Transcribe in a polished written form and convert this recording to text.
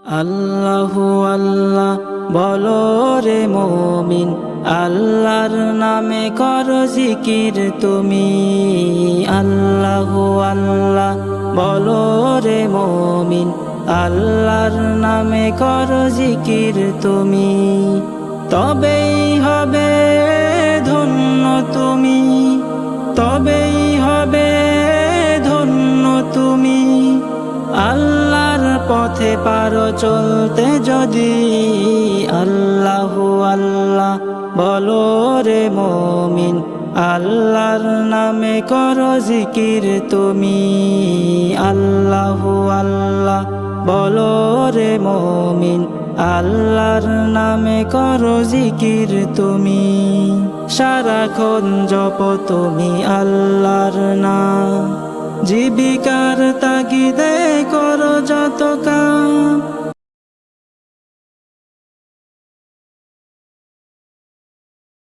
আল্লাহু আল্লাহ বলো রে মুমিন, আল্লাহর নামে করো জিকির তুমি। আল্লাহু আল্লাহ বলো রে মুমিন, আল্লাহর নামে করো জিকির তুমি। তবেই হবে ধন্য তুমি, তবেই হবে ধন্য তুমি। আল্লাহর পথে পারো চলতে যদি। আল্লাহু আল্লাহ বলো রে মুমিন, আল্লাহর নামে করো জিকির তুমি। আল্লাহু আল্লাহ বলো রে মুমিন, আল্লাহর নামে করো জিকির তুমি। সারাক্ষণ জপো তুমি আল্লাহর নাম, জীবিকার তাগিদে করো যত কাম।